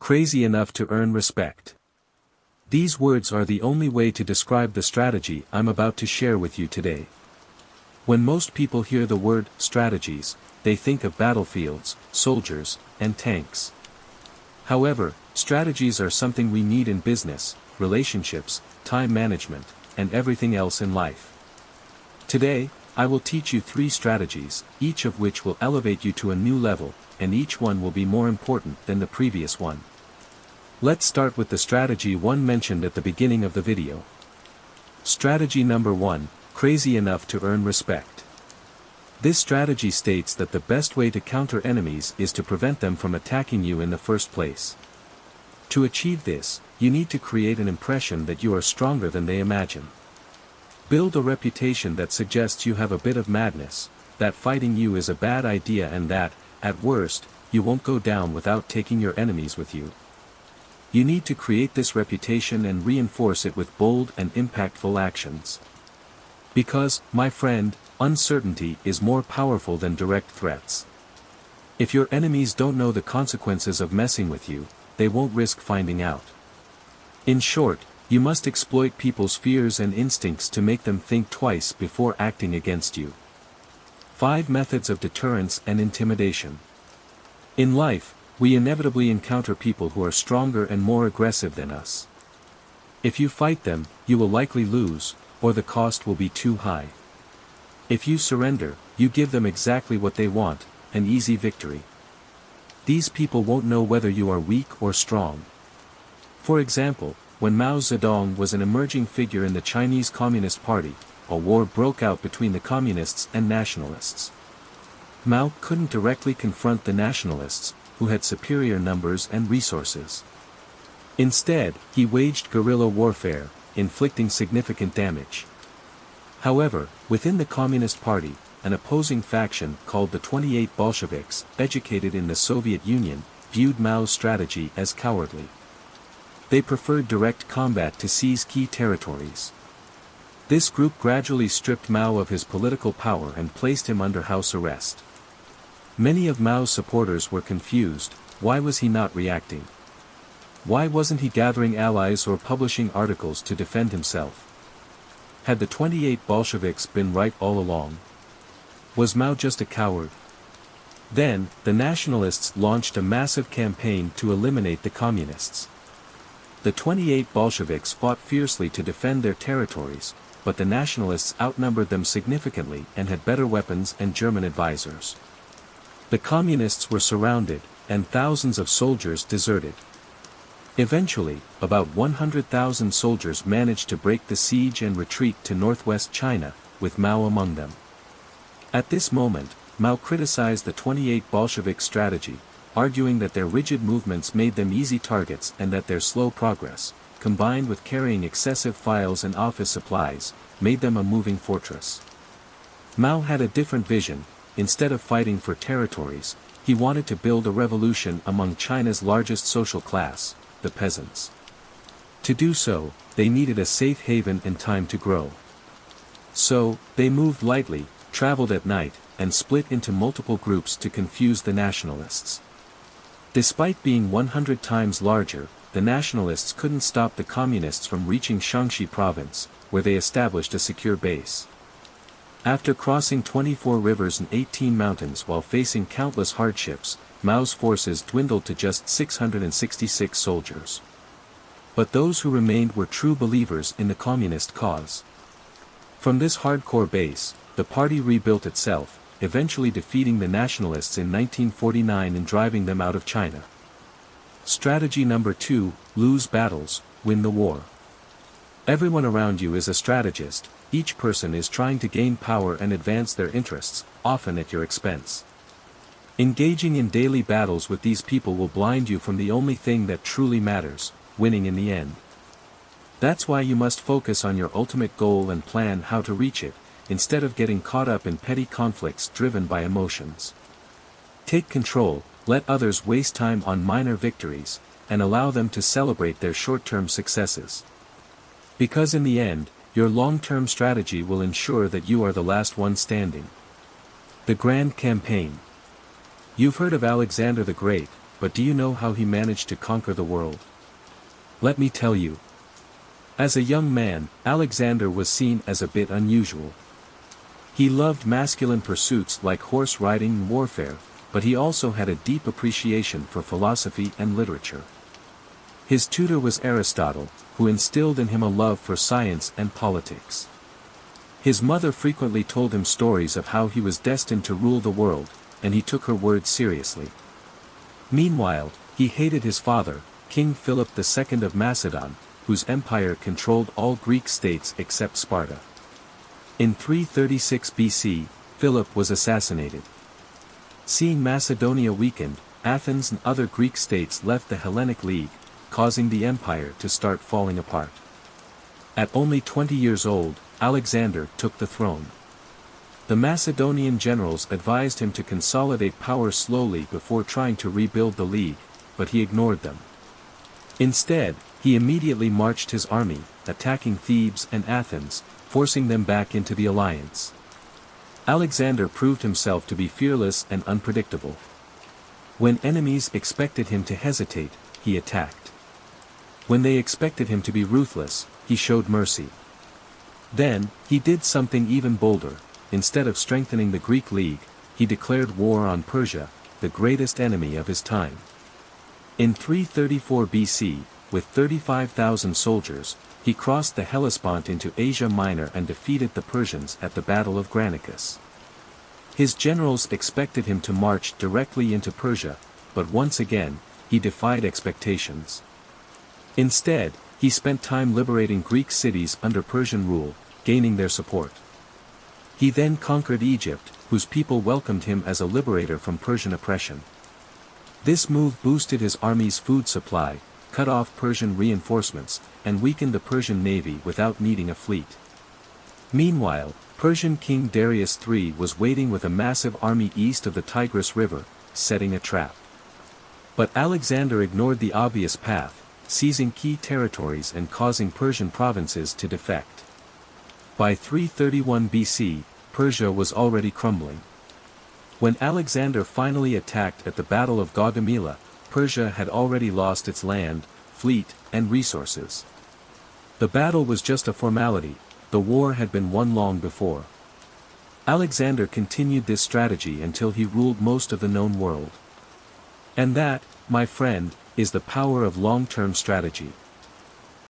crazy enough to earn respect. These words are the only way to describe the strategy I'm about to share with you today. When most people hear the word strategies, they think of battlefields, soldiers, and tanks. However, strategies are something we need in business, relationships, time management, and everything else in life. Today, I will teach you 3 strategies, each of which will elevate you to a new level, and each one will be more important than the previous one. Let's start with the strategy 1 mentioned at the beginning of the video. Strategy number 1, crazy enough to earn respect. This strategy states that the best way to counter enemies is to prevent them from attacking you in the first place. To achieve this, you need to create an impression that you are stronger than they imagine. Build a reputation that suggests you have a bit of madness, that fighting you is a bad idea and that, at worst, you won't go down without taking your enemies with you. You need to create this reputation and reinforce it with bold and impactful actions. Because, my friend, uncertainty is more powerful than direct threats. If your enemies don't know the consequences of messing with you, they won't risk finding out. In short, you must exploit people's fears and instincts to make them think twice before acting against you. 5 methods of deterrence and intimidation. In life, we inevitably encounter people who are stronger and more aggressive than us. If you fight them, you will likely lose, or the cost will be too high. If you surrender, you give them exactly what they want, an easy victory. These people won't know whether you are weak or strong. For example, when Mao Zedong was an emerging figure in the Chinese Communist Party, a war broke out between the communists and nationalists. Mao couldn't directly confront the nationalists, who had superior numbers and resources. Instead, he waged guerrilla warfare, inflicting significant damage. However, within the Communist Party, an opposing faction called the 28 Bolsheviks, educated in the Soviet Union, viewed Mao's strategy as cowardly. They preferred direct combat to seize key territories. This group gradually stripped Mao of his political power and placed him under house arrest. Many of Mao's supporters were confused. Why was he not reacting? Why wasn't he gathering allies or publishing articles to defend himself? Had the 28 Bolsheviks been right all along? Was Mao just a coward? Then, the nationalists launched a massive campaign to eliminate the communists. The 28 Bolsheviks fought fiercely to defend their territories, but the nationalists outnumbered them significantly and had better weapons and German advisors. The communists were surrounded, and thousands of soldiers deserted. Eventually, about 100,000 soldiers managed to break the siege and retreat to northwest China, with Mao among them. At this moment, Mao criticized the 28 Bolshevik strategy, arguing that their rigid movements made them easy targets and that their slow progress, combined with carrying excessive files and office supplies, made them a moving fortress. Mao had a different vision. Instead of fighting for territories, he wanted to build a revolution among China's largest social class, the peasants. To do so, they needed a safe haven and time to grow. So, they moved lightly, traveled at night, and split into multiple groups to confuse the nationalists. Despite being 100 times larger, the nationalists couldn't stop the communists from reaching Shaanxi province, where they established a secure base. After crossing 24 rivers and 18 mountains while facing countless hardships, Mao's forces dwindled to just 666 soldiers. But those who remained were true believers in the communist cause. From this hardcore base, the party rebuilt itself, eventually defeating the nationalists in 1949 and driving them out of China. Strategy number 2, lose battles, win the war. Everyone around you is a strategist. Each person is trying to gain power and advance their interests, often at your expense. Engaging in daily battles with these people will blind you from the only thing that truly matters, winning in the end. That's why you must focus on your ultimate goal and plan how to reach it, instead of getting caught up in petty conflicts driven by emotions. Take control, let others waste time on minor victories, and allow them to celebrate their short-term successes. Because in the end, your long-term strategy will ensure that you are the last one standing. The Grand Campaign. You've heard of Alexander the Great, but do you know how he managed to conquer the world? Let me tell you. As a young man, Alexander was seen as a bit unusual. He loved masculine pursuits like horse riding and warfare, but he also had a deep appreciation for philosophy and literature. His tutor was Aristotle, who instilled in him a love for science and politics. His mother frequently told him stories of how he was destined to rule the world, and he took her words seriously. Meanwhile, he hated his father, King Philip II of Macedon, whose empire controlled all Greek states except Sparta. In 336 BC, Philip was assassinated. Seeing Macedonia weakened, Athens and other Greek states left the Hellenic League, causing the empire to start falling apart. At only 20 years old, Alexander took the throne. The Macedonian generals advised him to consolidate power slowly before trying to rebuild the league, but he ignored them. Instead, he immediately marched his army, attacking Thebes and Athens, forcing them back into the alliance. Alexander proved himself to be fearless and unpredictable. When enemies expected him to hesitate, he attacked. When they expected him to be ruthless, he showed mercy. Then, he did something even bolder. Instead of strengthening the Greek League, he declared war on Persia, the greatest enemy of his time. In 334 BC, with 35,000 soldiers, he crossed the Hellespont into Asia Minor and defeated the Persians at the Battle of Granicus. His generals expected him to march directly into Persia, but once again, he defied expectations. Instead, he spent time liberating Greek cities under Persian rule, gaining their support. He then conquered Egypt, whose people welcomed him as a liberator from Persian oppression. This move boosted his army's food supply, cut off Persian reinforcements, and weakened the Persian navy without needing a fleet. Meanwhile, Persian King Darius III was waiting with a massive army east of the Tigris River, setting a trap. But Alexander ignored the obvious path, seizing key territories and causing Persian provinces to defect. By 331 BC, Persia was already crumbling. When Alexander finally attacked at the Battle of Gaugamela, Persia had already lost its land, fleet, and resources. The battle was just a formality, the war had been won long before. Alexander continued this strategy until he ruled most of the known world. And that, my friend, is the power of long-term strategy.